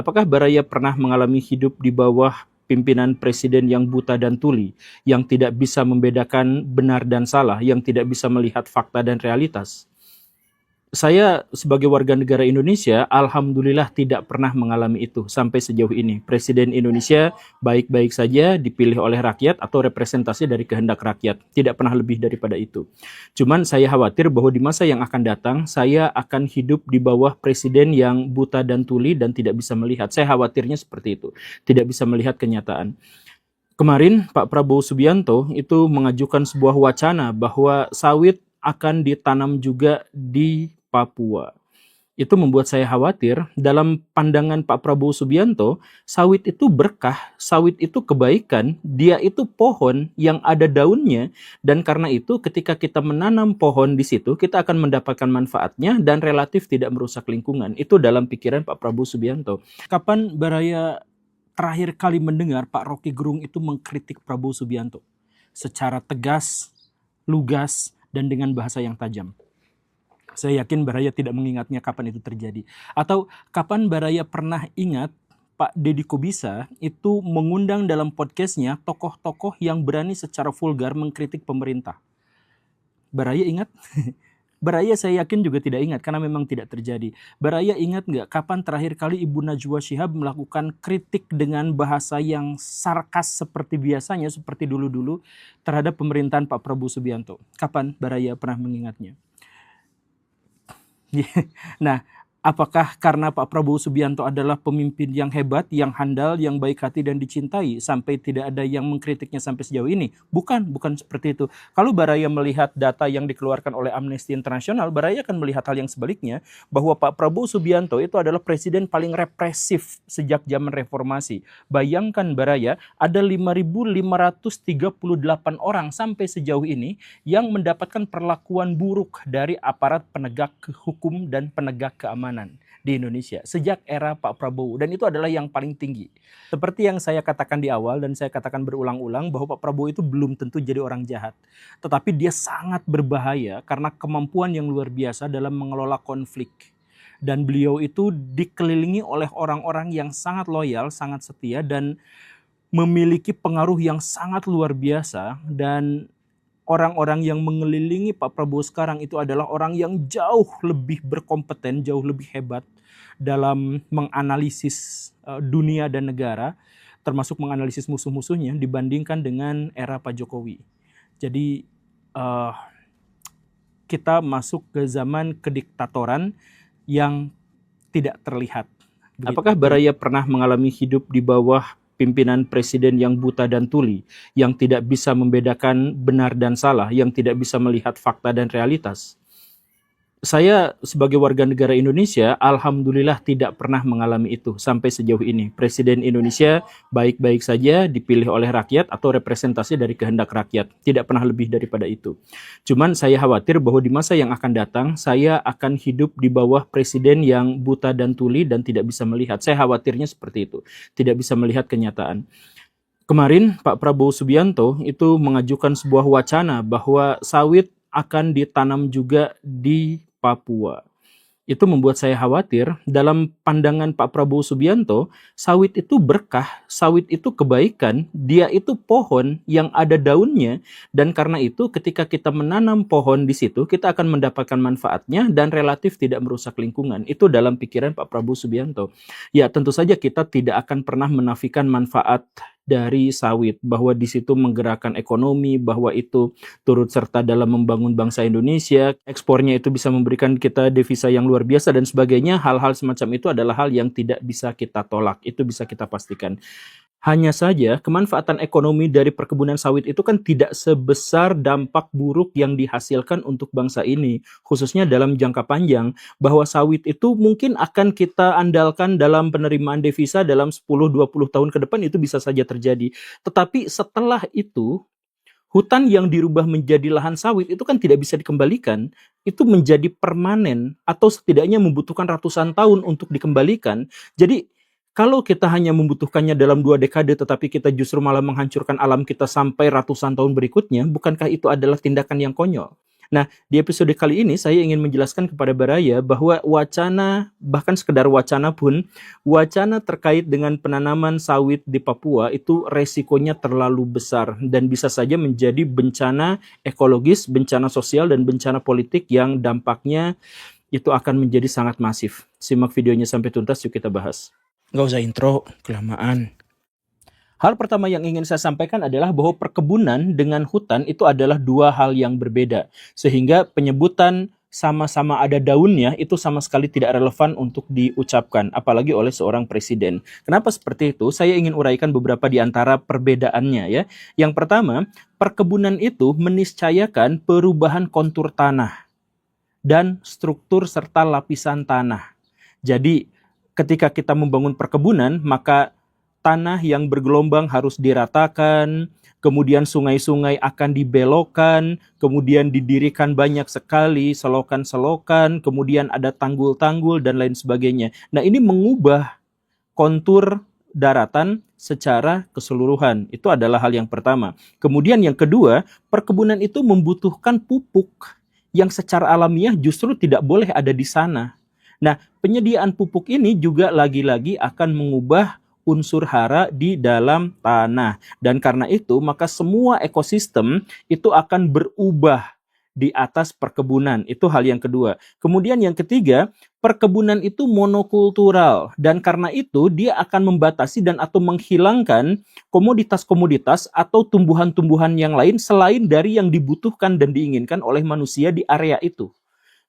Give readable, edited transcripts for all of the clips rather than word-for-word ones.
Apakah Baraya pernah mengalami hidup di bawah pimpinan presiden yang buta dan tuli, yang tidak bisa membedakan benar dan salah, yang tidak bisa melihat fakta dan realitas? Saya sebagai warga negara Indonesia, alhamdulillah tidak pernah mengalami itu sampai sejauh ini. Presiden Indonesia baik-baik saja dipilih oleh rakyat atau representasi dari kehendak rakyat. Tidak pernah lebih daripada itu. Cuman saya khawatir bahwa di masa yang akan datang, saya akan hidup di bawah presiden yang buta dan tuli dan tidak bisa melihat. Saya khawatirnya seperti itu. Tidak bisa melihat kenyataan. Kemarin Pak Prabowo Subianto itu mengajukan sebuah wacana bahwa sawit akan ditanam juga di Papua. Itu membuat saya khawatir. Dalam pandangan Pak Prabowo Subianto, sawit itu berkah, sawit itu kebaikan, dia itu pohon yang ada daunnya, dan karena itu ketika kita menanam pohon di situ, kita akan mendapatkan manfaatnya dan relatif tidak merusak lingkungan. Itu dalam pikiran Pak Prabowo Subianto. Kapan Baraya terakhir kali mendengar Pak Rocky Gerung itu mengkritik Prabowo Subianto secara tegas, lugas, dan dengan bahasa yang tajam? Saya yakin Baraya tidak mengingatnya kapan itu terjadi. Atau kapan Baraya pernah ingat Pak Deddy Kobisa itu mengundang dalam podcastnya tokoh-tokoh yang berani secara vulgar mengkritik pemerintah? Baraya ingat? Baraya saya yakin juga tidak ingat karena memang tidak terjadi. Baraya ingat nggak kapan terakhir kali Ibu Najwa Shihab melakukan kritik dengan bahasa yang sarkas seperti biasanya, seperti dulu-dulu terhadap pemerintahan Pak Prabowo Subianto? Kapan Baraya pernah mengingatnya? Nah, apakah karena Pak Prabowo Subianto adalah pemimpin yang hebat, yang handal, yang baik hati dan dicintai sampai tidak ada yang mengkritiknya sampai sejauh ini? Bukan seperti itu. Kalau Baraya melihat data yang dikeluarkan oleh Amnesty International, Baraya akan melihat hal yang sebaliknya, bahwa Pak Prabowo Subianto itu adalah presiden paling represif sejak zaman reformasi. Bayangkan Baraya, ada 5.538 orang sampai sejauh ini yang mendapatkan perlakuan buruk dari aparat penegak hukum dan penegak keamanan di Indonesia sejak era Pak Prabowo, dan itu adalah yang paling tinggi. Seperti yang saya katakan di awal dan saya katakan berulang-ulang bahwa Pak Prabowo itu belum tentu jadi orang jahat, tetapi dia sangat berbahaya karena kemampuan yang luar biasa dalam mengelola konflik. Dan beliau itu dikelilingi oleh orang-orang yang sangat loyal, sangat setia, dan memiliki pengaruh yang sangat luar biasa. Dan orang-orang yang mengelilingi Pak Prabowo sekarang itu adalah orang yang jauh lebih berkompeten, jauh lebih hebat dalam menganalisis dunia dan negara, termasuk menganalisis musuh-musuhnya dibandingkan dengan era Pak Jokowi. Jadi kita masuk ke zaman kediktatoran yang tidak terlihat. Apakah Baraya pernah mengalami hidup di bawah pimpinan presiden yang buta dan tuli, yang tidak bisa membedakan benar dan salah, yang tidak bisa melihat fakta dan realitas? Saya sebagai warga negara Indonesia, alhamdulillah tidak pernah mengalami itu sampai sejauh ini. Presiden Indonesia baik-baik saja dipilih oleh rakyat atau representasi dari kehendak rakyat. Tidak pernah lebih daripada itu. Cuman saya khawatir bahwa di masa yang akan datang, saya akan hidup di bawah presiden yang buta dan tuli dan tidak bisa melihat. Saya khawatirnya seperti itu. Tidak bisa melihat kenyataan. Kemarin Pak Prabowo Subianto itu mengajukan sebuah wacana bahwa sawit akan ditanam juga di Papua. Itu membuat saya khawatir. Dalam pandangan Pak Prabowo Subianto, sawit itu berkah, sawit itu kebaikan, dia itu pohon yang ada daunnya, dan karena itu ketika kita menanam pohon di situ, kita akan mendapatkan manfaatnya dan relatif tidak merusak lingkungan. Itu dalam pikiran Pak Prabowo Subianto. Ya, tentu saja kita tidak akan pernah menafikan manfaat dari sawit, bahwa di situ menggerakkan ekonomi, bahwa itu turut serta dalam membangun bangsa Indonesia, ekspornya itu bisa memberikan kita devisa yang luar biasa dan sebagainya. Hal-hal semacam itu adalah hal yang tidak bisa kita tolak, itu bisa kita pastikan. Hanya saja kemanfaatan ekonomi dari perkebunan sawit itu kan tidak sebesar dampak buruk yang dihasilkan untuk bangsa ini, khususnya dalam jangka panjang, bahwa sawit itu mungkin akan kita andalkan dalam penerimaan devisa dalam 10-20 tahun ke depan, itu bisa saja terjadi. Tetapi setelah itu, hutan yang dirubah menjadi lahan sawit itu kan tidak bisa dikembalikan, itu menjadi permanen atau setidaknya membutuhkan ratusan tahun untuk dikembalikan. Jadi kalau kita hanya membutuhkannya dalam 2 dekade tetapi kita justru malah menghancurkan alam kita sampai ratusan tahun berikutnya, bukankah itu adalah tindakan yang konyol? Nah, di episode kali ini saya ingin menjelaskan kepada Baraya bahwa wacana, bahkan sekedar wacana pun, wacana terkait dengan penanaman sawit di Papua itu resikonya terlalu besar dan bisa saja menjadi bencana ekologis, bencana sosial, dan bencana politik yang dampaknya itu akan menjadi sangat masif. Simak videonya sampai tuntas, yuk kita bahas. Nggak usah intro, kelamaan. Hal pertama yang ingin saya sampaikan adalah bahwa perkebunan dengan hutan itu adalah dua hal yang berbeda. Sehingga penyebutan sama-sama ada daunnya itu sama sekali tidak relevan untuk diucapkan, apalagi oleh seorang presiden. Kenapa seperti itu? Saya ingin uraikan beberapa di antara perbedaannya ya. Yang pertama, perkebunan itu meniscayakan perubahan kontur tanah dan struktur serta lapisan tanah. Jadi ketika kita membangun perkebunan, maka tanah yang bergelombang harus diratakan, kemudian sungai-sungai akan dibelokkan, kemudian didirikan banyak sekali selokan-selokan, kemudian ada tanggul-tanggul dan lain sebagainya. Nah, ini mengubah kontur daratan secara keseluruhan. Itu adalah hal yang pertama. Kemudian yang kedua, perkebunan itu membutuhkan pupuk yang secara alamiah justru tidak boleh ada di sana. Nah, penyediaan pupuk ini juga lagi-lagi akan mengubah unsur hara di dalam tanah. Dan karena itu, maka semua ekosistem itu akan berubah di atas perkebunan. Itu hal yang kedua. Kemudian yang ketiga, perkebunan itu monokultural. Dan karena itu, dia akan membatasi dan atau menghilangkan komoditas-komoditas atau tumbuhan-tumbuhan yang lain selain dari yang dibutuhkan dan diinginkan oleh manusia di area itu.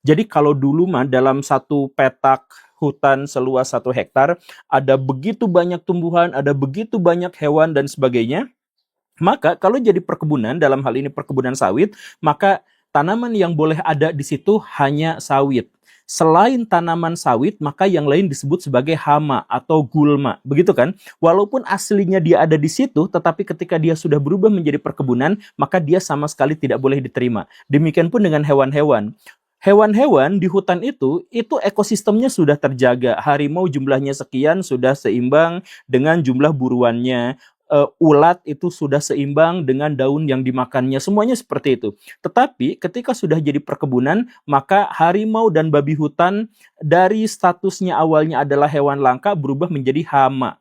Jadi kalau dulu mah dalam satu petak hutan seluas 1 hektar, ada begitu banyak tumbuhan, ada begitu banyak hewan dan sebagainya. Maka kalau jadi perkebunan, dalam hal ini perkebunan sawit, maka tanaman yang boleh ada di situ hanya sawit. Selain tanaman sawit, maka yang lain disebut sebagai hama atau gulma. Begitu kan? Walaupun aslinya dia ada di situ, tetapi ketika dia sudah berubah menjadi perkebunan, maka dia sama sekali tidak boleh diterima. Demikian pun dengan hewan-hewan. Hewan-hewan di hutan itu ekosistemnya sudah terjaga. Harimau jumlahnya sekian sudah seimbang dengan jumlah buruannya. Ulat itu sudah seimbang dengan daun yang dimakannya. Semuanya seperti itu. Tetapi ketika sudah jadi perkebunan, maka harimau dan babi hutan dari statusnya awalnya adalah hewan langka berubah menjadi hama.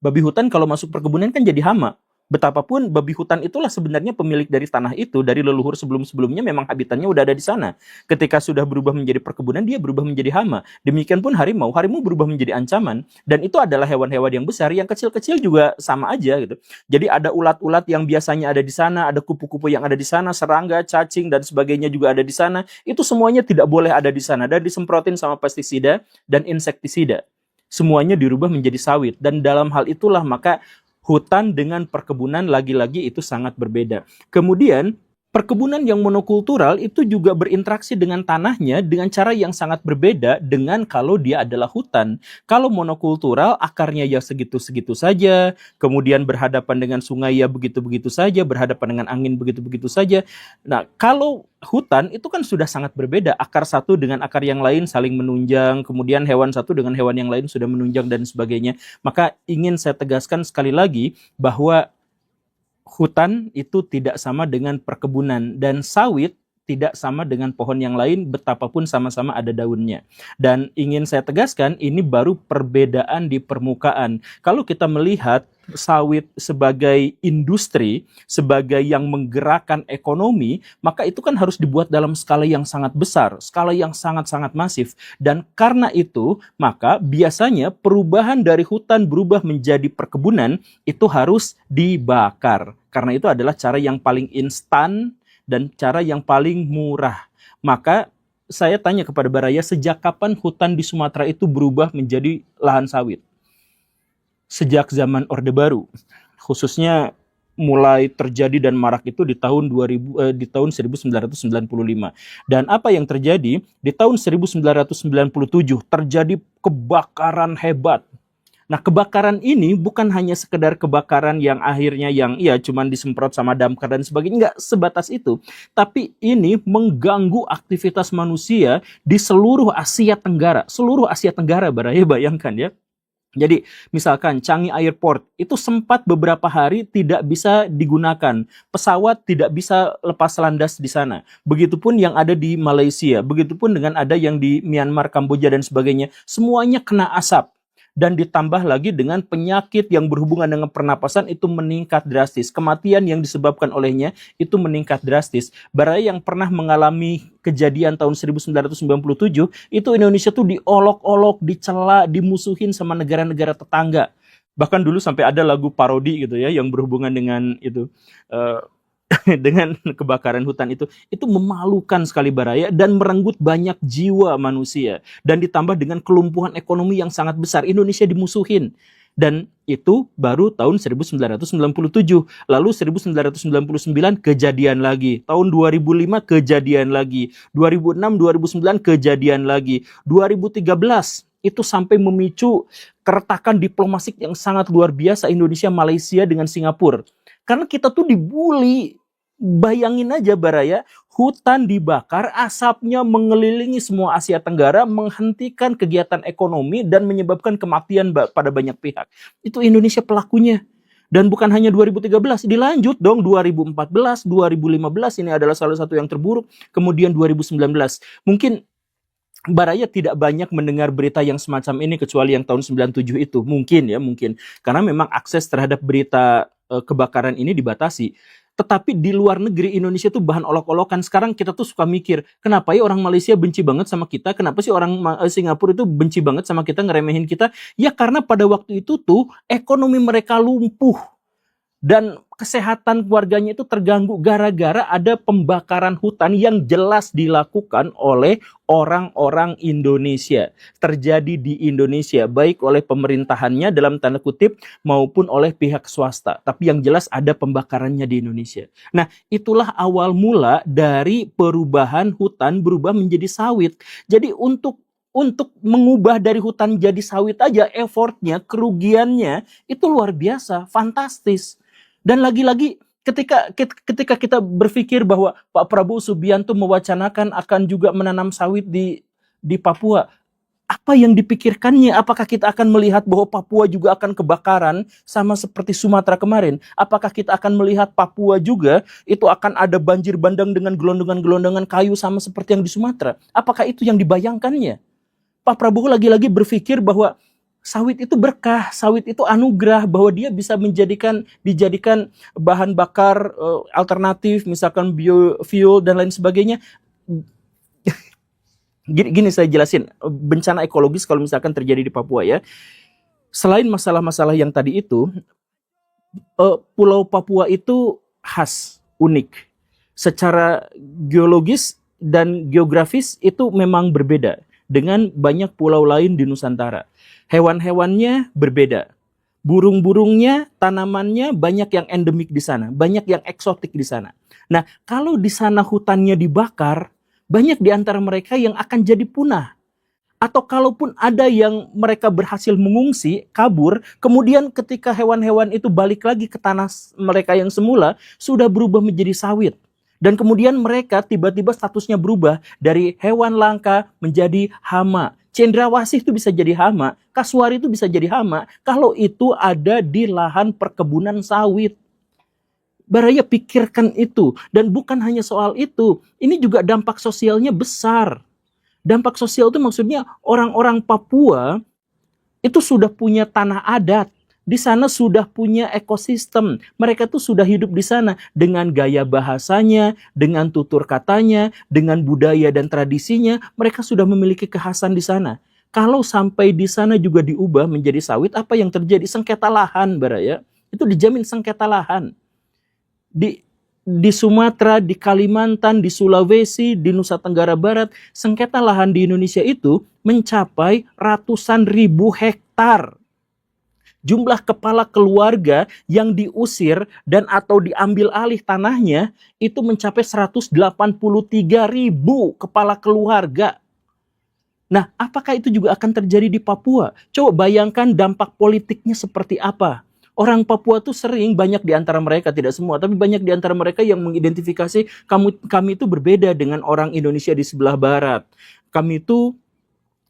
Babi hutan kalau masuk perkebunan kan jadi hama. Betapapun babi hutan itulah sebenarnya pemilik dari tanah itu, dari leluhur sebelum-sebelumnya memang habitatnya udah ada di sana. Ketika sudah berubah menjadi perkebunan, dia berubah menjadi hama. Demikian pun harimau berubah menjadi ancaman. Dan itu adalah hewan-hewan yang besar, yang kecil-kecil juga sama aja gitu. Jadi ada ulat-ulat yang biasanya ada di sana, ada kupu-kupu yang ada di sana, serangga, cacing, dan sebagainya juga ada di sana. Itu semuanya tidak boleh ada di sana, dan disemprotin sama pestisida dan insektisida. Semuanya dirubah menjadi sawit. Dan dalam hal itulah maka hutan dengan perkebunan lagi-lagi itu sangat berbeda. Kemudian perkebunan yang monokultural itu juga berinteraksi dengan tanahnya dengan cara yang sangat berbeda dengan kalau dia adalah hutan. Kalau monokultural akarnya ya segitu-segitu saja, kemudian berhadapan dengan sungai ya begitu-begitu saja, berhadapan dengan angin begitu-begitu saja. Nah, kalau hutan itu kan sudah sangat berbeda, akar satu dengan akar yang lain saling menunjang, kemudian hewan satu dengan hewan yang lain sudah menunjang dan sebagainya. Maka ingin saya tegaskan sekali lagi bahwa hutan itu tidak sama dengan perkebunan dan sawit tidak sama dengan pohon yang lain betapapun sama-sama ada daunnya. Dan ingin saya tegaskan ini baru perbedaan di permukaan. Kalau kita melihat sawit sebagai industri, sebagai yang menggerakkan ekonomi, maka itu kan harus dibuat dalam skala yang sangat besar, skala yang sangat-sangat masif. Dan karena itu, maka biasanya perubahan dari hutan berubah menjadi perkebunan itu harus dibakar. Karena itu adalah cara yang paling instan dan cara yang paling murah. Maka saya tanya kepada Baraya, sejak kapan hutan di Sumatera itu berubah menjadi lahan sawit? Sejak zaman Orde Baru. Khususnya mulai terjadi dan marak itu di tahun 1995. Dan apa yang terjadi? Di tahun 1997 terjadi kebakaran hebat. Nah, kebakaran ini bukan hanya sekedar kebakaran yang akhirnya yang cuman disemprot sama damkar dan sebagainya, nggak sebatas itu. Tapi ini mengganggu aktivitas manusia di seluruh Asia Tenggara. Seluruh Asia Tenggara, Baraya, bayangkan ya. Jadi misalkan Changi Airport itu sempat beberapa hari tidak bisa digunakan. Pesawat tidak bisa lepas landas di sana. Begitupun yang ada di Malaysia, begitupun dengan ada yang di Myanmar, Kamboja dan sebagainya. Semuanya kena asap. Dan ditambah lagi dengan penyakit yang berhubungan dengan pernapasan itu meningkat drastis. Kematian yang disebabkan olehnya itu meningkat drastis. Baraya yang pernah mengalami kejadian tahun 1997, itu Indonesia tuh diolok-olok, dicela, dimusuhin sama negara-negara tetangga. Bahkan dulu sampai ada lagu parodi gitu ya, yang berhubungan dengan itu. Dengan kebakaran hutan itu memalukan sekali Baraya dan merenggut banyak jiwa manusia, dan ditambah dengan kelumpuhan ekonomi yang sangat besar. Indonesia dimusuhin, dan itu baru tahun 1997. Lalu 1999 kejadian lagi, tahun 2005 kejadian lagi, 2006 2009 kejadian lagi, 2013 itu sampai memicu keretakan diplomatik yang sangat luar biasa Indonesia, Malaysia dengan Singapura. Karena kita tuh dibully. Bayangin aja Baraya, hutan dibakar, asapnya mengelilingi semua Asia Tenggara, menghentikan kegiatan ekonomi dan menyebabkan kematian pada banyak pihak. Itu Indonesia pelakunya. Dan bukan hanya 2013, dilanjut dong 2014, 2015 ini adalah salah satu yang terburuk, kemudian 2019. Mungkin Baraya tidak banyak mendengar berita yang semacam ini kecuali yang tahun 97 itu. Mungkin ya, mungkin. Karena memang akses terhadap berita kebakaran ini dibatasi. Tetapi di luar negeri Indonesia tuh bahan olok-olokan. Sekarang kita tuh suka mikir, kenapa ya orang Malaysia benci banget sama kita? Kenapa sih orang Singapura itu benci banget sama kita, ngeremehin kita? Ya karena pada waktu itu tuh ekonomi mereka lumpuh. Dan kesehatan keluarganya itu terganggu gara-gara ada pembakaran hutan yang jelas dilakukan oleh orang-orang Indonesia. Terjadi di Indonesia, baik oleh pemerintahannya dalam tanda kutip maupun oleh pihak swasta. Tapi yang jelas ada pembakarannya di Indonesia. Nah, itulah awal mula dari perubahan hutan berubah menjadi sawit. Jadi untuk mengubah dari hutan jadi sawit aja, effortnya, kerugiannya itu luar biasa, fantastis. Dan lagi-lagi ketika kita berpikir bahwa Pak Prabowo Subianto mewacanakan akan juga menanam sawit di Papua, apa yang dipikirkannya? Apakah kita akan melihat bahwa Papua juga akan kebakaran sama seperti Sumatera kemarin? Apakah kita akan melihat Papua juga itu akan ada banjir bandang dengan gelondongan-gelondongan kayu sama seperti yang di Sumatera? Apakah itu yang dibayangkannya? Pak Prabowo lagi-lagi berpikir bahwa sawit itu berkah, sawit itu anugerah, bahwa dia bisa dijadikan bahan bakar alternatif, misalkan biofuel dan lain sebagainya. Gini saya jelasin, bencana ekologis kalau misalkan terjadi di Papua ya. Selain masalah-masalah yang tadi itu, Pulau Papua itu khas, unik. Secara geologis dan geografis itu memang berbeda dengan banyak pulau lain di Nusantara. Hewan-hewannya berbeda. Burung-burungnya, tanamannya banyak yang endemik di sana, banyak yang eksotik di sana. Nah, kalau di sana hutannya dibakar, banyak di antara mereka yang akan jadi punah. Atau kalaupun ada yang mereka berhasil mengungsi, kabur, kemudian ketika hewan-hewan itu balik lagi ke tanah mereka yang semula, sudah berubah menjadi sawit. Dan kemudian mereka tiba-tiba statusnya berubah dari hewan langka menjadi hama. Cendrawasih itu bisa jadi hama, kasuari itu bisa jadi hama, kalau itu ada di lahan perkebunan sawit. Baraya pikirkan itu. Dan bukan hanya soal itu, ini juga dampak sosialnya besar. Dampak sosial itu maksudnya orang-orang Papua itu sudah punya tanah adat. Di sana sudah punya ekosistem. Mereka tuh sudah hidup di sana dengan gaya bahasanya, dengan tutur katanya, dengan budaya dan tradisinya. Mereka sudah memiliki kekhasan di sana. Kalau sampai di sana juga diubah menjadi sawit, apa yang terjadi? Sengketa lahan, Baraya. Itu dijamin sengketa lahan. Di Sumatera, di Kalimantan, di Sulawesi, di Nusa Tenggara Barat, sengketa lahan di Indonesia itu mencapai ratusan ribu hektar. Jumlah kepala keluarga yang diusir dan atau diambil alih tanahnya itu mencapai 183.000 kepala keluarga. Nah, apakah itu juga akan terjadi di Papua? Coba bayangkan dampak politiknya seperti apa. Orang Papua tuh sering, banyak di antara mereka, tidak semua, tapi banyak di antara mereka yang mengidentifikasi kami itu berbeda dengan orang Indonesia di sebelah barat. Kami itu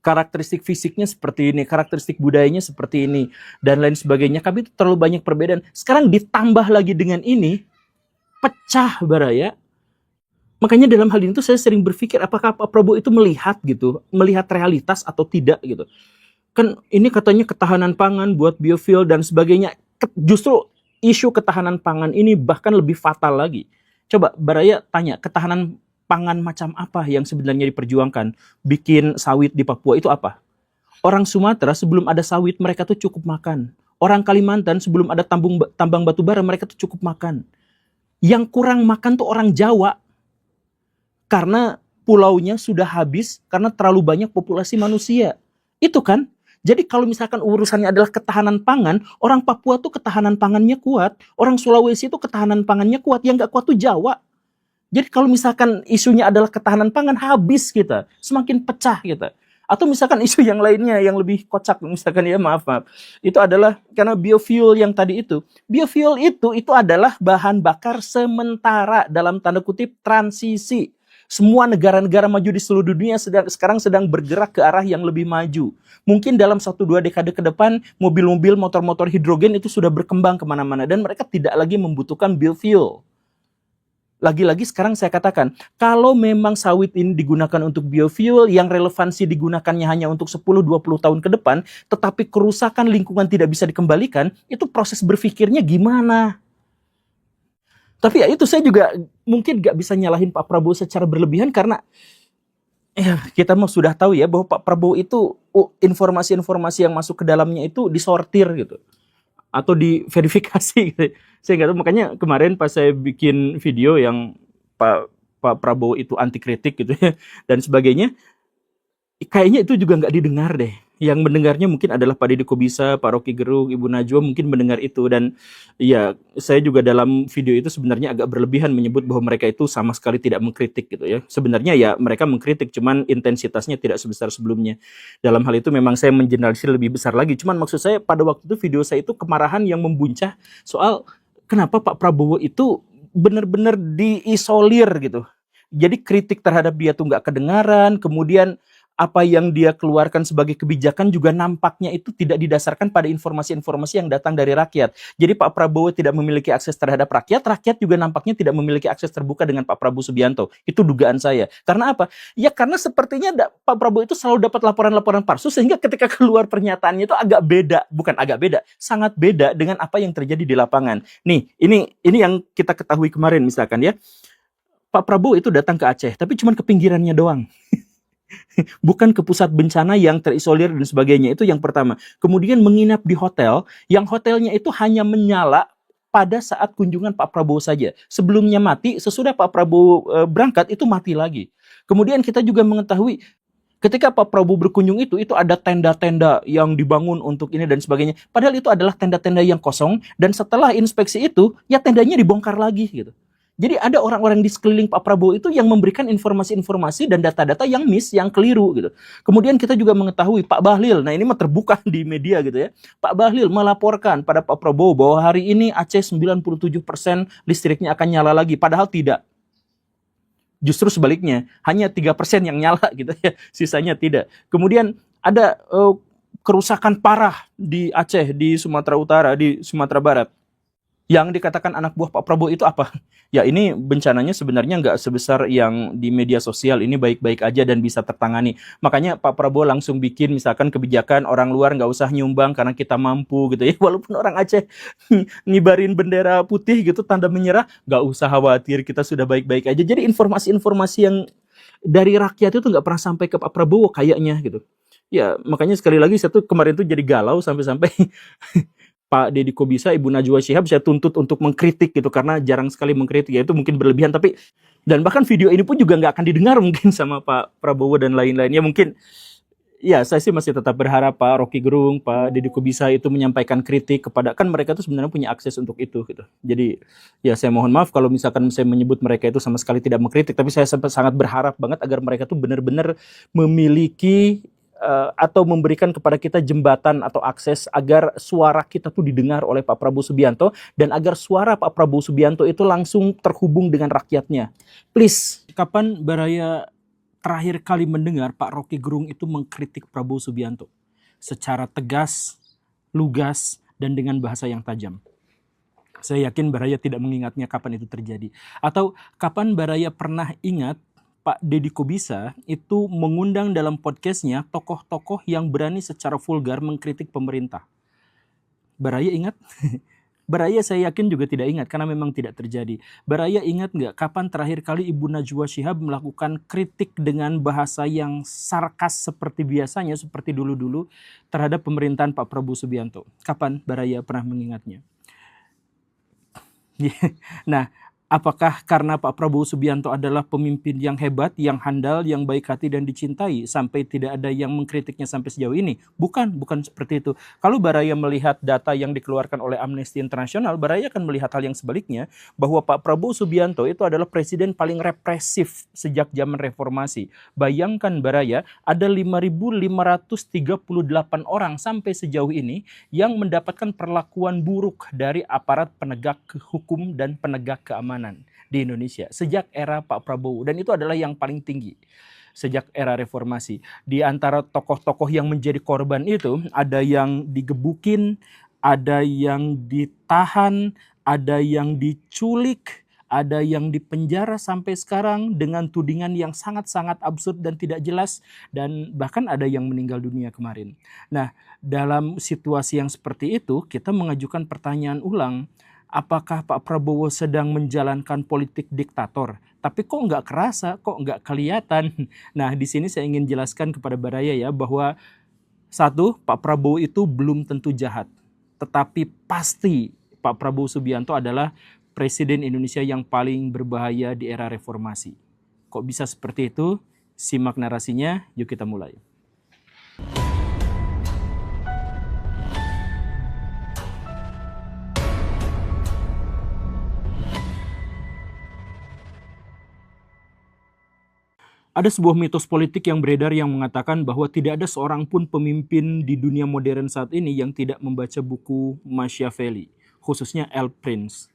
karakteristik fisiknya seperti ini, karakteristik budayanya seperti ini, dan lain sebagainya. Kami itu terlalu banyak perbedaan. Sekarang ditambah lagi dengan ini, pecah Baraya. Makanya dalam hal ini tuh saya sering berpikir apakah Pak Prabowo itu melihat gitu, melihat realitas atau tidak gitu. Kan ini katanya ketahanan pangan buat biofuel dan sebagainya. Justru isu ketahanan pangan ini bahkan lebih fatal lagi. Coba Baraya tanya, ketahanan pangan macam apa yang sebenarnya diperjuangkan? Bikin sawit di Papua itu apa? Orang Sumatera sebelum ada sawit mereka tuh cukup makan. Orang Kalimantan sebelum ada tambang batu bara mereka tuh cukup makan. Yang kurang makan tuh orang Jawa. Karena pulaunya sudah habis karena terlalu banyak populasi manusia. Itu kan? Jadi kalau misalkan urusannya adalah ketahanan pangan, orang Papua tuh ketahanan pangannya kuat. Orang Sulawesi tuh ketahanan pangannya kuat. Yang nggak kuat tuh Jawa. Jadi kalau misalkan isunya adalah ketahanan pangan, habis kita, semakin pecah kita. Atau misalkan isu yang lainnya yang lebih kocak, misalkan ya maaf, itu adalah karena biofuel yang tadi itu. Biofuel itu adalah bahan bakar sementara dalam tanda kutip transisi. Semua negara-negara maju di seluruh dunia sekarang sedang bergerak ke arah yang lebih maju. Mungkin dalam 1-2 dekade ke depan, mobil-mobil, motor-motor hidrogen itu sudah berkembang kemana-mana. Dan mereka tidak lagi membutuhkan biofuel. Lagi-lagi sekarang saya katakan, kalau memang sawit ini digunakan untuk biofuel yang relevansi digunakannya hanya untuk 10-20 tahun ke depan, tetapi kerusakan lingkungan tidak bisa dikembalikan, itu proses berpikirnya gimana? Tapi ya itu saya juga mungkin gak bisa nyalahin Pak Prabowo secara berlebihan karena ya kita mau sudah tahu ya bahwa Pak Prabowo itu informasi-informasi yang masuk ke dalamnya itu disortir gitu. Atau diverifikasi gitu. Saya nggak tahu, makanya kemarin pas saya bikin video yang Pak Prabowo itu anti kritik gitu ya dan sebagainya, kayaknya itu juga nggak didengar deh. Yang mendengarnya mungkin adalah Pak Deddy Kobisa, Pak Rocky Gerung, Ibu Najwa mungkin mendengar itu. Dan ya saya juga dalam video itu sebenarnya agak berlebihan menyebut bahwa mereka itu sama sekali tidak mengkritik gitu ya. Sebenarnya ya mereka mengkritik, cuman intensitasnya tidak sebesar sebelumnya. Dalam hal itu memang saya mengeneralisir lebih besar lagi. Cuman maksud saya pada waktu itu video saya itu kemarahan yang membuncah soal kenapa Pak Prabowo itu benar-benar diisolir gitu. Jadi kritik terhadap dia tuh nggak kedengaran, kemudian apa yang dia keluarkan sebagai kebijakan juga nampaknya itu tidak didasarkan pada informasi-informasi yang datang dari rakyat. Jadi Pak Prabowo tidak memiliki akses terhadap rakyat, rakyat juga nampaknya tidak memiliki akses terbuka dengan Pak Prabowo Subianto. Itu dugaan saya. Karena apa? Ya karena sepertinya Pak Prabowo itu selalu dapat laporan-laporan palsu sehingga ketika keluar pernyataannya itu agak beda, bukan agak beda, sangat beda dengan apa yang terjadi di lapangan. Nih, ini yang kita ketahui kemarin misalkan ya. Pak Prabowo itu datang ke Aceh, tapi cuma ke pinggirannya doang. Bukan ke pusat bencana yang terisolir dan sebagainya. Itu yang pertama. Kemudian menginap di hotel, yang hotelnya itu hanya menyala pada saat kunjungan Pak Prabowo saja. Sebelumnya mati, sesudah Pak Prabowo berangkat itu mati lagi. Kemudian kita juga mengetahui ketika Pak Prabowo berkunjung itu ada tenda-tenda yang dibangun untuk ini dan sebagainya. Padahal itu adalah tenda-tenda yang kosong dan setelah inspeksi itu ya tendanya dibongkar lagi gitu. Jadi ada orang-orang di sekeliling Pak Prabowo itu yang memberikan informasi-informasi dan data-data yang miss, yang keliru gitu. Kemudian kita juga mengetahui Pak Bahlil, nah ini mah terbuka di media gitu ya. Pak Bahlil melaporkan pada Pak Prabowo bahwa hari ini Aceh 97% listriknya akan nyala lagi, padahal tidak. Justru sebaliknya, hanya 3% yang nyala gitu ya, sisanya tidak. Kemudian ada kerusakan parah di Aceh, di Sumatera Utara, di Sumatera Barat. Yang dikatakan anak buah Pak Prabowo itu apa? Ya ini bencananya sebenarnya nggak sebesar yang di media sosial, ini baik-baik aja dan bisa tertangani. Makanya Pak Prabowo langsung bikin misalkan kebijakan orang luar nggak usah nyumbang karena kita mampu gitu ya. Walaupun orang Aceh ngibarin bendera putih gitu tanda menyerah, nggak usah khawatir kita sudah baik-baik aja. Jadi informasi-informasi yang dari rakyat itu nggak pernah sampai ke Pak Prabowo kayaknya gitu. Ya makanya sekali lagi saya tuh kemarin tuh jadi galau sampai-sampai Pak Deddy Kobisa, Ibu Najwa Shihab saya tuntut untuk mengkritik gitu karena jarang sekali mengkritik ya itu mungkin berlebihan tapi dan bahkan video ini pun juga nggak akan didengar mungkin sama Pak Prabowo dan lain-lainnya mungkin ya saya sih masih tetap berharap Pak Rocky Gerung, Pak Deddy Kobisa itu menyampaikan kritik kepada kan mereka itu sebenarnya punya akses untuk itu gitu. Jadi ya saya mohon maaf kalau misalkan saya menyebut mereka itu sama sekali tidak mengkritik tapi saya sangat berharap banget agar mereka tuh benar-benar memiliki atau memberikan kepada kita jembatan atau akses agar suara kita tuh didengar oleh Pak Prabowo Subianto dan agar suara Pak Prabowo Subianto itu langsung terhubung dengan rakyatnya. Please, kapan Baraya terakhir kali mendengar Pak Rocky Gerung itu mengkritik Prabowo Subianto secara tegas, lugas, dan dengan bahasa yang tajam? Saya yakin Baraya tidak mengingatnya kapan itu terjadi. Atau kapan Baraya pernah ingat Pak Deddy Kobisa itu mengundang dalam podcastnya tokoh-tokoh yang berani secara vulgar mengkritik pemerintah? Baraya ingat? Baraya saya yakin juga tidak ingat karena memang tidak terjadi. Baraya ingat nggak kapan terakhir kali Ibu Najwa Shihab melakukan kritik dengan bahasa yang sarkas seperti biasanya, seperti dulu-dulu terhadap pemerintahan Pak Prabowo Subianto? Kapan Baraya pernah mengingatnya? Nah, apakah karena Pak Prabowo Subianto adalah pemimpin yang hebat, yang handal, yang baik hati dan dicintai sampai tidak ada yang mengkritiknya sampai sejauh ini? Bukan seperti itu. Kalau Baraya melihat data yang dikeluarkan oleh Amnesty International, Baraya akan melihat hal yang sebaliknya, bahwa Pak Prabowo Subianto itu adalah presiden paling represif sejak zaman reformasi. Bayangkan Baraya, ada 5.538 orang sampai sejauh ini yang mendapatkan perlakuan buruk dari aparat penegak hukum dan penegak keamanan di Indonesia sejak era Pak Prabowo, dan itu adalah yang paling tinggi sejak era reformasi. Di antara tokoh-tokoh yang menjadi korban itu ada yang digebukin, ada yang ditahan, ada yang diculik, ada yang dipenjara sampai sekarang dengan tudingan yang sangat-sangat absurd dan tidak jelas, dan bahkan ada yang meninggal dunia kemarin. Nah, dalam situasi yang seperti itu kita mengajukan pertanyaan ulang, apakah Pak Prabowo sedang menjalankan politik diktator? Tapi kok nggak kerasa, kok nggak kelihatan? Nah, di sini saya ingin jelaskan kepada Baraya ya, bahwa satu, Pak Prabowo itu belum tentu jahat. Tetapi pasti Pak Prabowo Subianto adalah Presiden Indonesia yang paling berbahaya di era reformasi. Kok bisa seperti itu? Simak narasinya, yuk kita mulai. Ada sebuah mitos politik yang beredar yang mengatakan bahwa tidak ada seorang pun pemimpin di dunia modern saat ini yang tidak membaca buku Machiavelli, khususnya El Prince.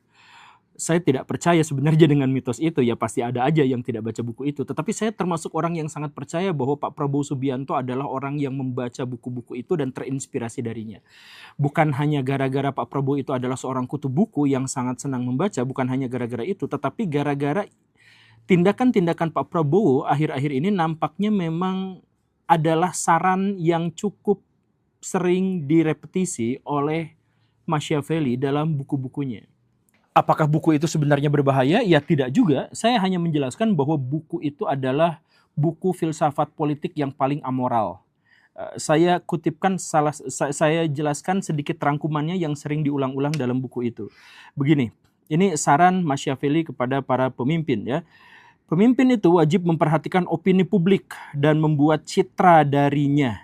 Saya tidak percaya sebenarnya dengan mitos itu, ya pasti ada aja yang tidak baca buku itu. Tetapi saya termasuk orang yang sangat percaya bahwa Pak Prabowo Subianto adalah orang yang membaca buku-buku itu dan terinspirasi darinya. Bukan hanya gara-gara Pak Prabowo itu adalah seorang kutu buku yang sangat senang membaca, bukan hanya gara-gara itu, tetapi gara-gara tindakan-tindakan Pak Prabowo akhir-akhir ini nampaknya memang adalah saran yang cukup sering direpetisi oleh Machiavelli dalam buku-bukunya. Apakah buku itu sebenarnya berbahaya? Ya tidak juga. Saya hanya menjelaskan bahwa buku itu adalah buku filsafat politik yang paling amoral. Saya kutipkan saya jelaskan sedikit rangkumannya yang sering diulang-ulang dalam buku itu. Begini, ini saran Machiavelli kepada para pemimpin ya. Pemimpin itu wajib memperhatikan opini publik dan membuat citra darinya.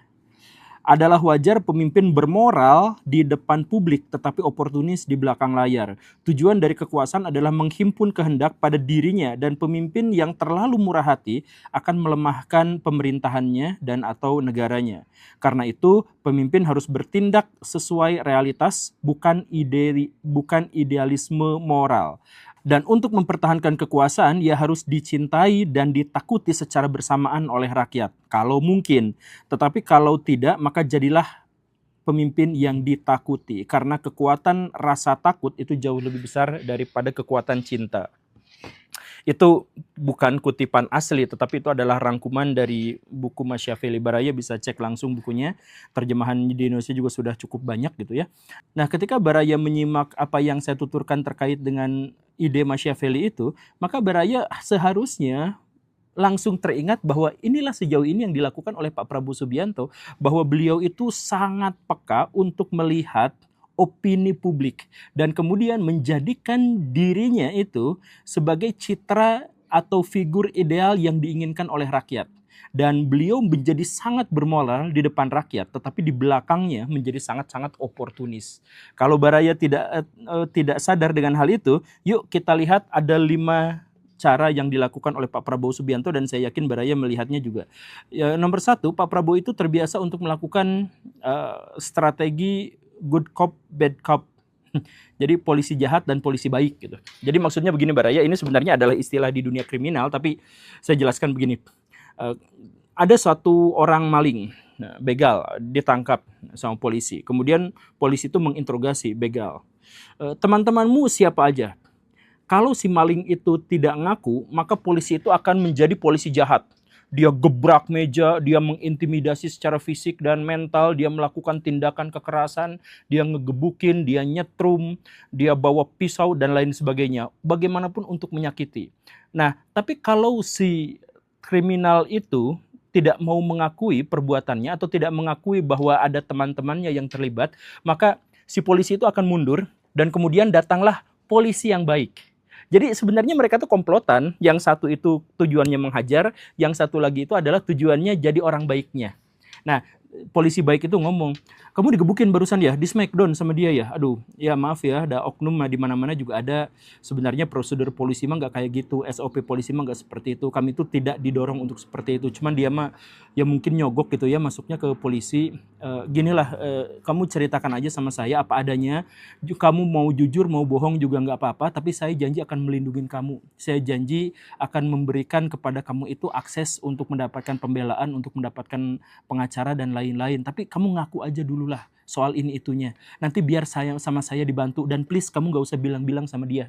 Adalah wajar pemimpin bermoral di depan publik tetapi oportunis di belakang layar. Tujuan dari kekuasaan adalah menghimpun kehendak pada dirinya, dan pemimpin yang terlalu murah hati akan melemahkan pemerintahannya dan atau negaranya. Karena itu, pemimpin harus bertindak sesuai realitas, bukan idealisme moral. Dan untuk mempertahankan kekuasaan, ia harus dicintai dan ditakuti secara bersamaan oleh rakyat, kalau mungkin. Tetapi kalau tidak, maka jadilah pemimpin yang ditakuti. Karena kekuatan rasa takut itu jauh lebih besar daripada kekuatan cinta. Itu bukan kutipan asli, tetapi itu adalah rangkuman dari buku Machiavelli. Baraya bisa cek langsung bukunya. Terjemahan di Indonesia juga sudah cukup banyak gitu ya. Nah, ketika Baraya menyimak apa yang saya tuturkan terkait dengan ide Machiavelli itu, maka Baraya seharusnya langsung teringat bahwa inilah sejauh ini yang dilakukan oleh Pak Prabowo Subianto, bahwa beliau itu sangat peka untuk melihat opini publik dan kemudian menjadikan dirinya itu sebagai citra atau figur ideal yang diinginkan oleh rakyat. Dan beliau menjadi sangat bermoral di depan rakyat, tetapi di belakangnya menjadi sangat-sangat oportunis. Kalau Baraya tidak sadar dengan hal itu, yuk kita lihat ada 5 cara yang dilakukan oleh Pak Prabowo Subianto, dan saya yakin Baraya melihatnya juga. Ya, nomor 1, Pak Prabowo itu terbiasa untuk melakukan strategi good cop, bad cop. Jadi polisi jahat dan polisi baik gitu. Jadi maksudnya begini Baraya, ini sebenarnya adalah istilah di dunia kriminal, tapi saya jelaskan begini. Eh, ada suatu orang maling, begal, ditangkap sama polisi. Kemudian polisi itu menginterogasi begal. Teman-temanmu siapa aja? Kalau si maling itu tidak ngaku, maka polisi itu akan menjadi polisi jahat. Dia gebrak meja, dia mengintimidasi secara fisik dan mental, dia melakukan tindakan kekerasan, dia ngegebukin, dia nyetrum, dia bawa pisau dan lain sebagainya. Bagaimanapun untuk menyakiti. Nah, tapi kalau si kriminal itu tidak mau mengakui perbuatannya atau tidak mengakui bahwa ada teman-temannya yang terlibat, maka si polisi itu akan mundur dan kemudian datanglah polisi yang baik. Jadi sebenarnya mereka tuh komplotan, yang satu itu tujuannya menghajar, yang satu lagi itu adalah tujuannya jadi orang baiknya. Nah, polisi baik itu ngomong, kamu digebukin barusan ya, di smackdown sama dia ya. Aduh, ya maaf ya, ada oknum di mana-mana juga ada. Sebenarnya prosedur polisi mah nggak kayak gitu, SOP polisi mah nggak seperti itu. Kami tuh tidak didorong untuk seperti itu. Cuman dia mah ya mungkin nyogok gitu ya, masuknya ke polisi. Ginilah, kamu ceritakan aja sama saya apa adanya. Kamu mau jujur, mau bohong juga nggak apa-apa. Tapi saya janji akan melindungi kamu. Saya janji akan memberikan kepada kamu itu akses untuk mendapatkan pembelaan, untuk mendapatkan pengacara dan lain-lain. Tapi kamu ngaku aja dulu lah soal ini itunya. Nanti biar saya sama saya dibantu dan please kamu nggak usah bilang-bilang sama dia.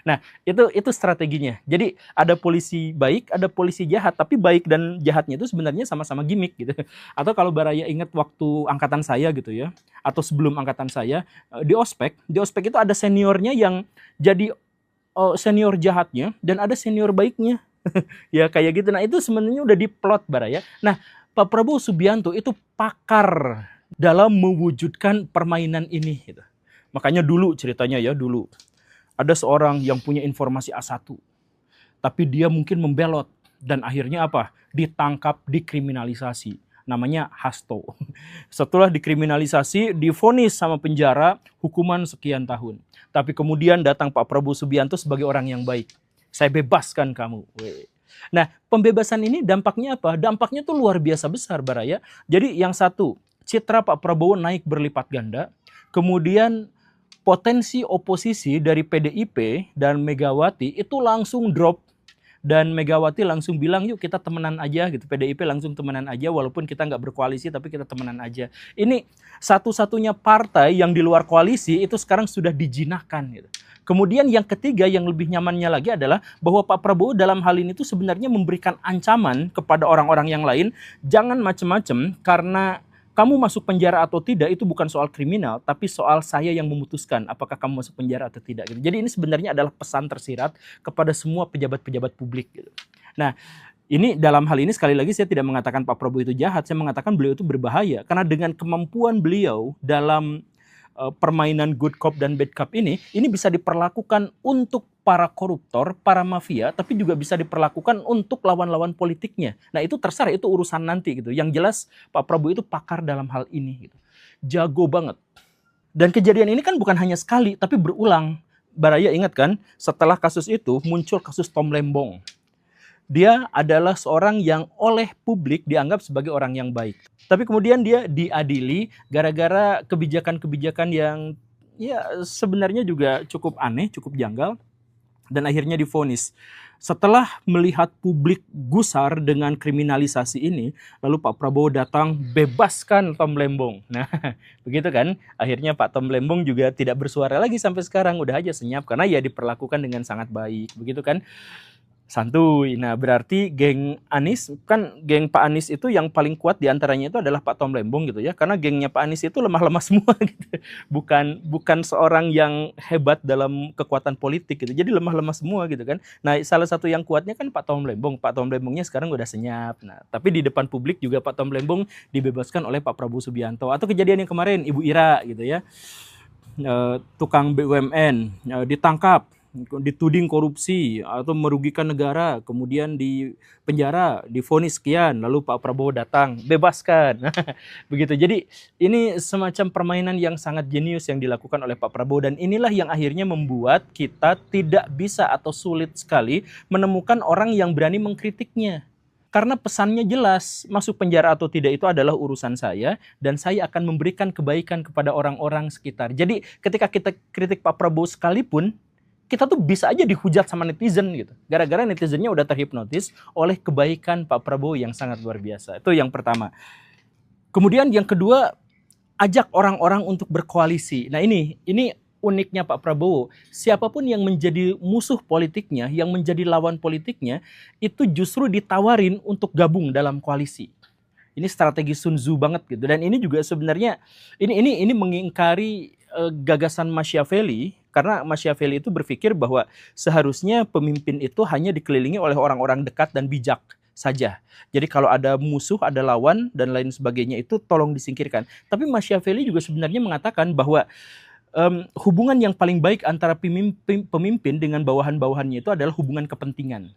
Nah, itu strateginya. Jadi ada polisi baik, ada polisi jahat, tapi baik dan jahatnya itu sebenarnya sama-sama gimmick gitu. Atau kalau Baraya ingat waktu angkatan saya gitu ya, atau sebelum angkatan saya di ospek itu ada seniornya yang jadi senior jahatnya dan ada senior baiknya. Ya kayak gitu. Nah, itu sebenarnya udah diplot Baraya. Nah, Pak Prabowo Subianto itu pakar dalam mewujudkan permainan ini gitu. Makanya dulu ceritanya ya, dulu ada seorang yang punya informasi A1, tapi dia mungkin membelot dan akhirnya apa? Ditangkap, dikriminalisasi. Namanya Hasto. Setelah dikriminalisasi, divonis sama penjara hukuman sekian tahun. Tapi kemudian datang Pak Prabowo Subianto sebagai orang yang baik. Saya bebaskan kamu. Nah, pembebasan ini dampaknya apa? Dampaknya tuh luar biasa besar Baraya. Jadi yang satu, citra Pak Prabowo naik berlipat ganda. Kemudian potensi oposisi dari PDIP dan Megawati itu langsung drop. Dan Megawati langsung bilang yuk kita temenan aja gitu. PDIP langsung temenan aja walaupun kita nggak berkoalisi tapi kita temenan aja. Ini satu-satunya partai yang di luar koalisi itu sekarang sudah dijinakkan gitu. Kemudian yang ketiga yang lebih nyamannya lagi adalah bahwa Pak Prabowo dalam hal ini tuh sebenarnya memberikan ancaman kepada orang-orang yang lain. Jangan macam-macam karena kamu masuk penjara atau tidak itu bukan soal kriminal, tapi soal saya yang memutuskan apakah kamu masuk penjara atau tidak. Gitu. Jadi ini sebenarnya adalah pesan tersirat kepada semua pejabat-pejabat publik. Gitu. Nah, ini dalam hal ini sekali lagi saya tidak mengatakan Pak Prabowo itu jahat, saya mengatakan beliau itu berbahaya. Karena dengan kemampuan beliau dalam permainan good cop dan bad cop ini bisa diperlakukan untuk para koruptor, para mafia, tapi juga bisa diperlakukan untuk lawan-lawan politiknya. Nah itu terserah, itu urusan nanti gitu. Yang jelas Pak Prabowo itu pakar dalam hal ini gitu. Jago banget. Dan kejadian ini kan bukan hanya sekali, tapi berulang. Baraya ingat kan, setelah kasus itu muncul kasus Tom Lembong. Dia adalah seorang yang oleh publik dianggap sebagai orang yang baik. Tapi kemudian dia diadili gara-gara kebijakan-kebijakan yang ya sebenarnya juga cukup aneh, cukup janggal. Dan akhirnya divonis. Setelah melihat publik gusar dengan kriminalisasi ini, lalu Pak Prabowo datang bebaskan Tom Lembong. Nah, begitu kan? Akhirnya Pak Tom Lembong juga tidak bersuara lagi sampai sekarang. Udah aja senyap karena ya diperlakukan dengan sangat baik. Begitu kan? Santuy. Nah, berarti geng Anies, kan geng Pak Anies itu yang paling kuat diantaranya itu adalah Pak Tom Lembong gitu ya. Karena gengnya Pak Anies itu lemah-lemah semua gitu. Bukan seorang yang hebat dalam kekuatan politik gitu. Jadi lemah-lemah semua gitu kan. Nah, salah satu yang kuatnya kan Pak Tom Lembong. Pak Tom Lembongnya sekarang udah senyap. Nah, tapi di depan publik juga Pak Tom Lembong dibebaskan oleh Pak Prabowo Subianto. Atau kejadian yang kemarin, Ibu Ira gitu ya. Tukang BUMN ditangkap, dituding korupsi atau merugikan negara, kemudian di penjara, divonis sekian, lalu Pak Prabowo datang, bebaskan. Begitu. Jadi ini semacam permainan yang sangat jenius yang dilakukan oleh Pak Prabowo dan inilah yang akhirnya membuat kita tidak bisa atau sulit sekali menemukan orang yang berani mengkritiknya. Karena pesannya jelas, masuk penjara atau tidak itu adalah urusan saya dan saya akan memberikan kebaikan kepada orang-orang sekitar. Jadi ketika kita kritik Pak Prabowo sekalipun, kita tuh bisa aja dihujat sama netizen gitu. Gara-gara netizennya udah terhipnotis oleh kebaikan Pak Prabowo yang sangat luar biasa. Itu yang pertama. Kemudian yang kedua, ajak orang-orang untuk berkoalisi. Nah ini uniknya Pak Prabowo. Siapapun yang menjadi musuh politiknya, yang menjadi lawan politiknya, itu justru ditawarin untuk gabung dalam koalisi. Ini strategi Sun Tzu banget gitu. Dan ini juga sebenarnya ini mengingkari gagasan Machiavelli, karena Machiavelli itu berpikir bahwa seharusnya pemimpin itu hanya dikelilingi oleh orang-orang dekat dan bijak saja. Jadi kalau ada musuh, ada lawan dan lain sebagainya itu tolong disingkirkan. Tapi Machiavelli juga sebenarnya mengatakan bahwa hubungan yang paling baik antara pemimpin dengan bawahan-bawahannya itu adalah hubungan kepentingan.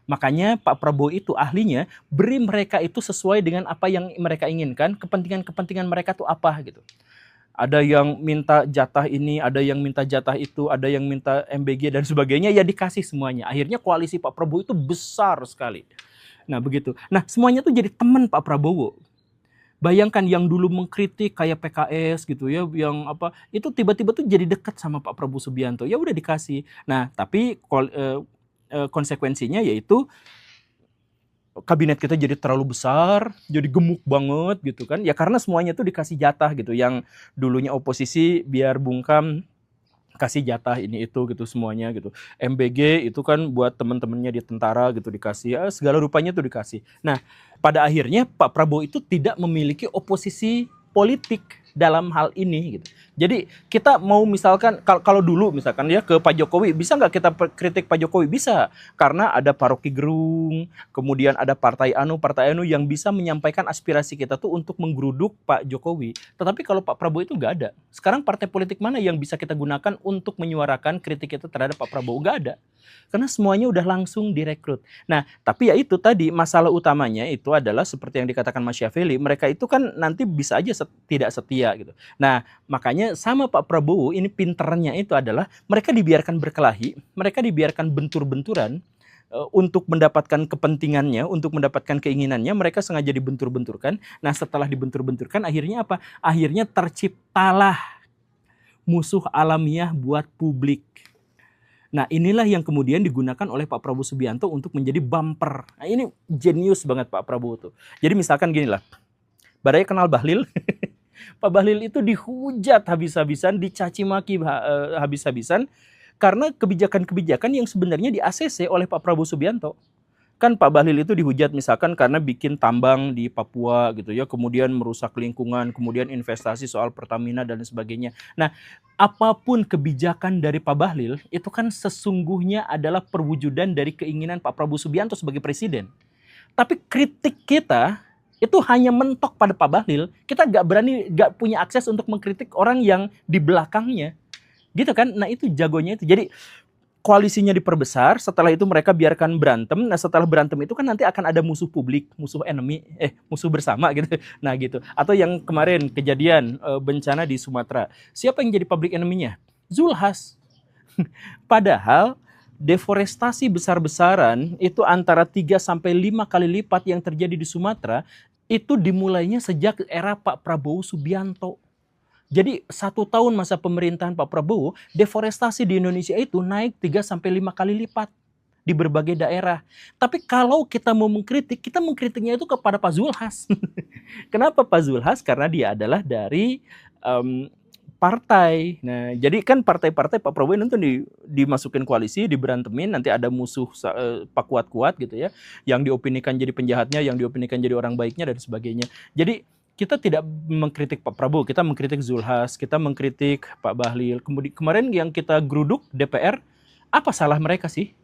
Makanya Pak Prabowo itu ahlinya beri mereka itu sesuai dengan apa yang mereka inginkan, kepentingan-kepentingan mereka tuh apa gitu. Ada yang minta jatah ini, ada yang minta jatah itu, ada yang minta MBG dan sebagainya, ya dikasih semuanya. Akhirnya koalisi Pak Prabowo itu besar sekali. Nah begitu. Nah semuanya tuh jadi teman Pak Prabowo. Bayangkan yang dulu mengkritik kayak PKS gitu ya, yang apa itu tiba-tiba tuh jadi dekat sama Pak Prabowo Subianto. Ya udah dikasih. Nah tapi konsekuensinya yaitu kabinet kita jadi terlalu besar, jadi gemuk banget gitu kan. Ya karena semuanya tuh dikasih jatah gitu. Yang dulunya oposisi biar bungkam kasih jatah ini itu gitu semuanya gitu. MBG itu kan buat teman-temannya di tentara gitu dikasih, ya, segala rupanya tuh dikasih. Nah, pada akhirnya Pak Prabowo itu tidak memiliki oposisi politik dalam hal ini gitu. Jadi kita mau misalkan kalau dulu misalkan ya ke Pak Jokowi, bisa nggak kita kritik Pak Jokowi? Bisa, karena ada Paroki Gerung, kemudian ada partai anu yang bisa menyampaikan aspirasi kita tuh untuk menggeruduk Pak Jokowi. Tetapi kalau Pak Prabowo itu nggak ada. Sekarang partai politik mana yang bisa kita gunakan untuk menyuarakan kritik kita terhadap Pak Prabowo? Nggak ada. Karena semuanya udah langsung direkrut. Nah, tapi ya itu tadi masalah utamanya itu adalah seperti yang dikatakan Machiavelli, mereka itu kan nanti bisa aja tidak setia gitu. Nah, makanya sama Pak Prabowo ini pinternya itu adalah mereka dibiarkan berkelahi, mereka dibiarkan bentur-benturan untuk mendapatkan kepentingannya, untuk mendapatkan keinginannya, mereka sengaja dibentur-benturkan. Nah, setelah dibentur-benturkan akhirnya apa? Akhirnya terciptalah musuh alamiah buat publik. Nah inilah yang kemudian digunakan oleh Pak Prabowo Subianto untuk menjadi bumper. Nah ini jenius banget Pak Prabowo tuh. Jadi misalkan gini lah, Baraya kenal Bahlil, Pak Bahlil itu dihujat habis-habisan, dicaci maki habis-habisan, karena kebijakan-kebijakan yang sebenarnya di-ACC oleh Pak Prabowo Subianto. Kan Pak Bahlil itu dihujat misalkan karena bikin tambang di Papua gitu ya, kemudian merusak lingkungan, kemudian investasi soal Pertamina dan sebagainya. Nah, apapun kebijakan dari Pak Bahlil itu kan sesungguhnya adalah perwujudan dari keinginan Pak Prabowo Subianto sebagai presiden. Tapi kritik kita itu hanya mentok pada Pak Bahlil, kita nggak punya akses untuk mengkritik orang yang di belakangnya. Gitu kan? Nah itu jagonya itu. Jadi koalisinya diperbesar, setelah itu mereka biarkan berantem. Nah setelah berantem itu kan nanti akan ada musuh publik, musuh musuh bersama gitu. Nah gitu. Atau yang kemarin kejadian bencana di Sumatera, siapa yang jadi public enemy-nya? Zulhas. Padahal deforestasi besar-besaran itu antara 3 sampai 5 kali lipat yang terjadi di Sumatera itu dimulainya sejak era Pak Prabowo Subianto. Jadi 1 tahun masa pemerintahan Pak Prabowo, deforestasi di Indonesia itu naik 3 sampai 5 kali lipat di berbagai daerah. Tapi kalau kita mau mengkritik, kita mengkritiknya itu kepada Pak Zulhas. Kenapa Pak Zulhas? Karena dia adalah dari partai. Nah, jadi kan partai-partai Pak Prabowo itu dimasukin koalisi, diberantemin, nanti ada musuh Pak kuat-kuat gitu ya, yang diopinikan jadi penjahatnya, yang diopinikan jadi orang baiknya dan sebagainya. Jadi kita tidak mengkritik Pak Prabowo, kita mengkritik Zulhas, kita mengkritik Pak Bahlil. Kemudian kemarin yang kita geruduk DPR, apa salah mereka sih?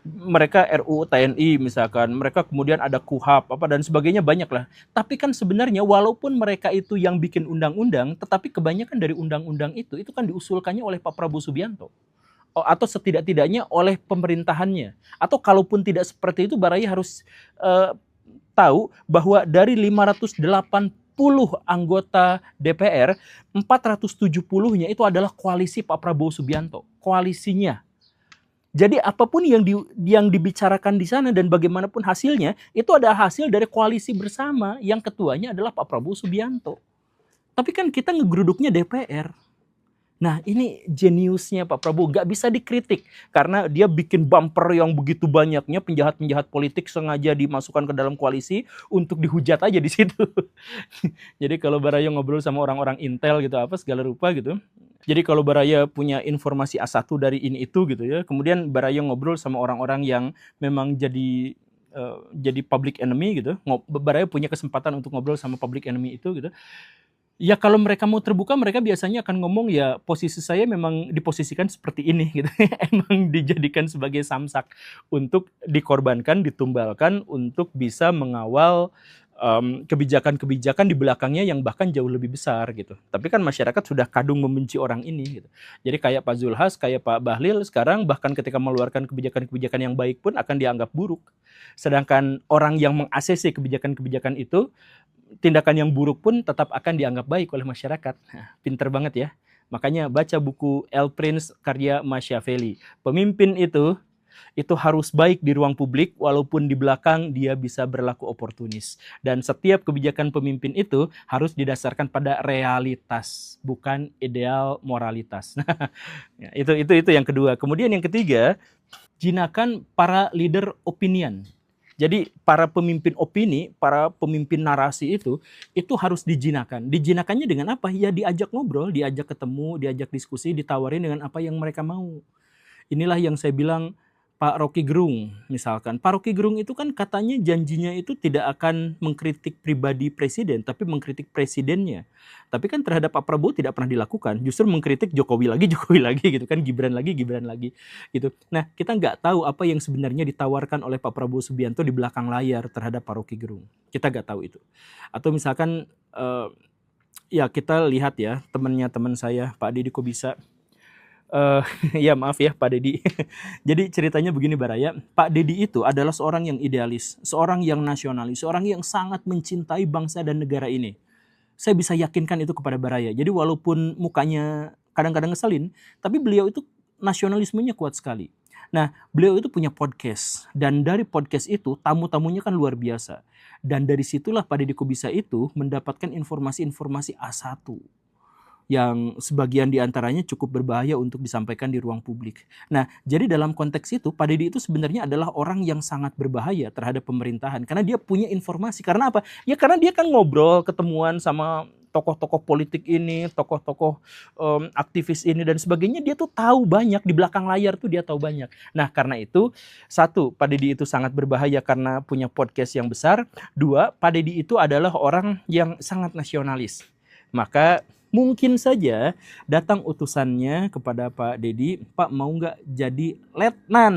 Mereka RUU TNI misalkan, mereka kemudian ada KUHAP apa dan sebagainya banyak lah. Tapi kan sebenarnya walaupun mereka itu yang bikin undang-undang, tetapi kebanyakan dari undang-undang itu kan diusulkannya oleh Pak Prabowo Subianto. Atau setidak-tidaknya oleh pemerintahannya. Atau kalaupun tidak seperti itu, Baraya harus tahu bahwa dari 580 anggota DPR, 470-nya itu adalah koalisi Pak Prabowo Subianto, koalisinya. Jadi apapun yang dibicarakan di sana dan bagaimanapun hasilnya, itu ada hasil dari koalisi bersama yang ketuanya adalah Pak Prabowo Subianto. Tapi kan kita ngegeruduknya DPR. Nah, ini jeniusnya Pak Prabowo, nggak bisa dikritik karena dia bikin bumper yang begitu banyaknya, penjahat-penjahat politik sengaja dimasukkan ke dalam koalisi untuk dihujat aja di situ. Jadi kalau Baraya ngobrol sama orang-orang Intel gitu apa segala rupa gitu. Jadi kalau Baraya punya informasi A1 dari ini itu gitu ya, kemudian Baraya ngobrol sama orang-orang yang memang jadi public enemy gitu. Baraya punya kesempatan untuk ngobrol sama public enemy itu gitu. Ya kalau mereka mau terbuka, mereka biasanya akan ngomong ya posisi saya memang diposisikan seperti ini gitu. Emang dijadikan sebagai samsak untuk dikorbankan, ditumbalkan untuk bisa mengawal kebijakan-kebijakan di belakangnya yang bahkan jauh lebih besar gitu. Tapi kan masyarakat sudah kadung membenci orang ini gitu. Jadi kayak Pak Zulhas, kayak Pak Bahlil sekarang bahkan ketika mengeluarkan kebijakan-kebijakan yang baik pun akan dianggap buruk. Sedangkan orang yang meng-ACC kebijakan-kebijakan itu, tindakan yang buruk pun tetap akan dianggap baik oleh masyarakat. Nah, pinter banget ya. Makanya baca buku El Prince karya Machiavelli. Pemimpin itu harus baik di ruang publik walaupun di belakang dia bisa berlaku oportunis. Dan setiap kebijakan pemimpin itu harus didasarkan pada realitas, bukan ideal moralitas. Ya, itu yang kedua. Kemudian yang ketiga, jinakan para leader opinion. Jadi para pemimpin opini, para pemimpin narasi itu harus dijinakan. Dijinakannya dengan apa? Ya diajak ngobrol, diajak ketemu, diajak diskusi, ditawarin dengan apa yang mereka mau. Inilah yang saya bilang Pak Rocky Gerung misalkan. Pak Rocky Gerung itu kan katanya janjinya itu tidak akan mengkritik pribadi presiden, tapi mengkritik presidennya. Tapi kan terhadap Pak Prabowo tidak pernah dilakukan. Justru mengkritik Jokowi lagi gitu kan, Gibran lagi gitu. Nah, kita nggak tahu apa yang sebenarnya ditawarkan oleh Pak Prabowo Subianto di belakang layar terhadap Pak Rocky Gerung. Kita nggak tahu itu. Atau misalkan ya kita lihat ya teman saya Pak Deddy Kobisa. Ya maaf ya Pak Deddy. Jadi ceritanya begini Baraya, Pak Deddy itu adalah seorang yang idealis, seorang yang nasionalis, seorang yang sangat mencintai bangsa dan negara ini. Saya bisa yakinkan itu kepada Baraya. Jadi walaupun mukanya kadang-kadang ngeselin, tapi beliau itu nasionalismenya kuat sekali. Nah, beliau itu punya podcast, dan dari podcast itu tamu-tamunya kan luar biasa. Dan dari situlah Pak Deddy Kobisa itu mendapatkan informasi-informasi A1 yang sebagian diantaranya cukup berbahaya untuk disampaikan di ruang publik. Nah, jadi dalam konteks itu, Pak Deddy itu sebenarnya adalah orang yang sangat berbahaya terhadap pemerintahan. Karena dia punya informasi. Karena apa? Ya karena dia kan ngobrol, ketemuan sama tokoh-tokoh politik ini, tokoh-tokoh aktivis ini, dan sebagainya. Dia tuh tahu banyak, di belakang layar tuh dia tahu banyak. Nah, karena itu, satu, Pak Deddy itu sangat berbahaya karena punya podcast yang besar. Dua, Pak Deddy itu adalah orang yang sangat nasionalis. Maka mungkin saja datang utusannya kepada Pak Deddy, Pak mau nggak jadi letnan?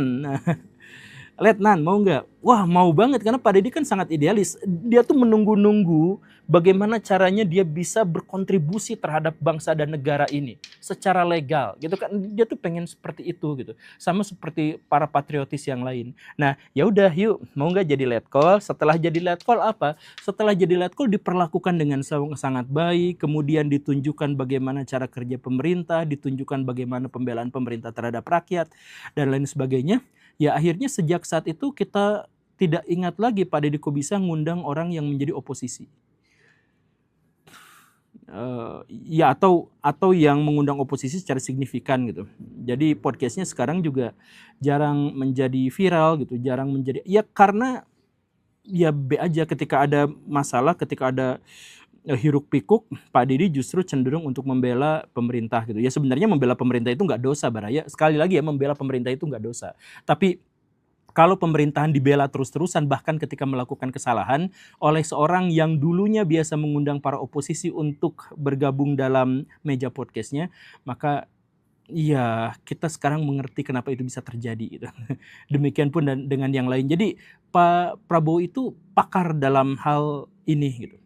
Letnan mau nggak? Wah mau banget karena Pak Deddy kan sangat idealis. Dia tuh menunggu-nunggu bagaimana caranya dia bisa berkontribusi terhadap bangsa dan negara ini secara legal gitu kan. Dia tuh pengen seperti itu gitu. Sama seperti para patriotis yang lain. Nah ya udah yuk mau nggak jadi letkol? Setelah jadi letkol apa? Setelah jadi letkol diperlakukan dengan sangat baik. Kemudian ditunjukkan bagaimana cara kerja pemerintah, ditunjukkan bagaimana pembelaan pemerintah terhadap rakyat dan lain sebagainya. Ya akhirnya sejak saat itu kita tidak ingat lagi Pak Deddy Kobisa ngundang orang yang menjadi oposisi. Ya atau yang mengundang oposisi secara signifikan gitu. Jadi podcastnya sekarang juga jarang menjadi viral gitu, jarang menjadi ya karena ya B aja ketika ada masalah, ketika ada hiruk pikuk, Pak Deddy justru cenderung untuk membela pemerintah gitu. Ya sebenarnya membela pemerintah itu nggak dosa Baraya. Sekali lagi ya membela pemerintah itu nggak dosa. Tapi kalau pemerintahan dibela terus-terusan bahkan ketika melakukan kesalahan oleh seorang yang dulunya biasa mengundang para oposisi untuk bergabung dalam meja podcastnya, maka ya kita sekarang mengerti kenapa itu bisa terjadi gitu. Demikian pun dengan yang lain. Jadi Pak Prabowo itu pakar dalam hal ini gitu.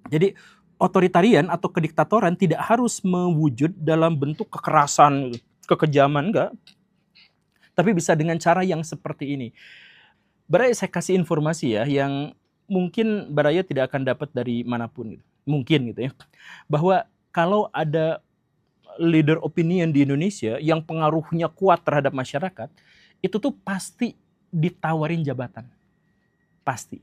Jadi otoritarian atau kediktatoran tidak harus mewujud dalam bentuk kekerasan, kekejaman, enggak. Tapi bisa dengan cara yang seperti ini. Baraya saya kasih informasi ya, yang mungkin Baraya tidak akan dapat dari manapun. Gitu. Mungkin gitu ya. Bahwa kalau ada leader opinion di Indonesia yang pengaruhnya kuat terhadap masyarakat, itu tuh pasti ditawarin jabatan. Pasti.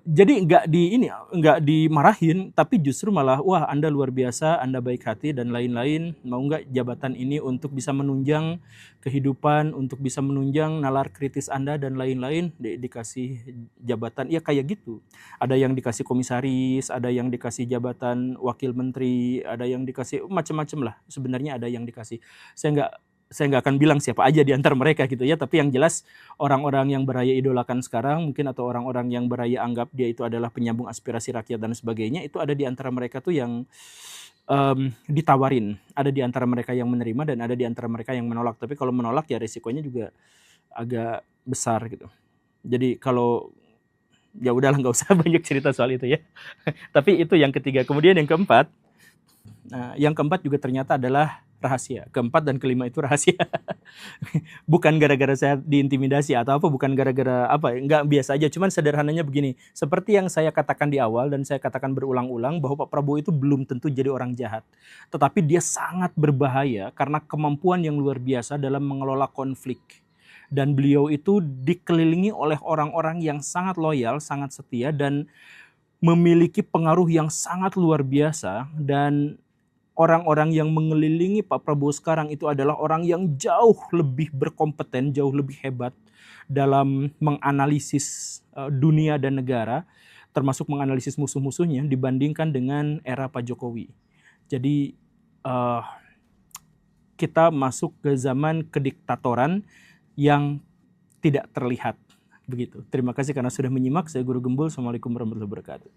Jadi nggak dimarahin, tapi justru malah wah Anda luar biasa, Anda baik hati dan lain-lain. Mau nggak jabatan ini untuk bisa menunjang kehidupan, untuk bisa menunjang nalar kritis Anda dan lain-lain, dikasih jabatan ya kayak gitu. Ada yang dikasih komisaris, ada yang dikasih jabatan wakil menteri, ada yang dikasih macam-macam lah. Sebenarnya ada yang dikasih. Saya nggak akan bilang siapa aja di antara mereka gitu ya, tapi yang jelas orang-orang yang Baraya idolakan sekarang mungkin, atau orang-orang yang Baraya anggap dia itu adalah penyambung aspirasi rakyat dan sebagainya, itu ada di antara mereka tuh yang ditawarin, ada di antara mereka yang menerima dan ada di antara mereka yang menolak. Tapi kalau menolak ya resikonya juga agak besar gitu. Jadi kalau ya udahlah, nggak usah banyak cerita soal itu ya. Tapi itu yang ketiga. Kemudian yang keempat, yang keempat juga ternyata adalah rahasia. Keempat dan kelima itu rahasia. Bukan gara-gara saya diintimidasi atau apa, bukan gara-gara apa, enggak, biasa aja. Cuman sederhananya begini, seperti yang saya katakan di awal dan saya katakan berulang-ulang bahwa Pak Prabowo itu belum tentu jadi orang jahat. Tetapi dia sangat berbahaya karena kemampuan yang luar biasa dalam mengelola konflik. Dan beliau itu dikelilingi oleh orang-orang yang sangat loyal, sangat setia, dan memiliki pengaruh yang sangat luar biasa. Dan orang-orang yang mengelilingi Pak Prabowo sekarang itu adalah orang yang jauh lebih berkompeten, jauh lebih hebat dalam menganalisis dunia dan negara, termasuk menganalisis musuh-musuhnya dibandingkan dengan era Pak Jokowi. Jadi kita masuk ke zaman kediktatoran yang tidak terlihat begitu. Terima kasih karena sudah menyimak. Saya Guru Gembul. Assalamualaikum warahmatullahi wabarakatuh.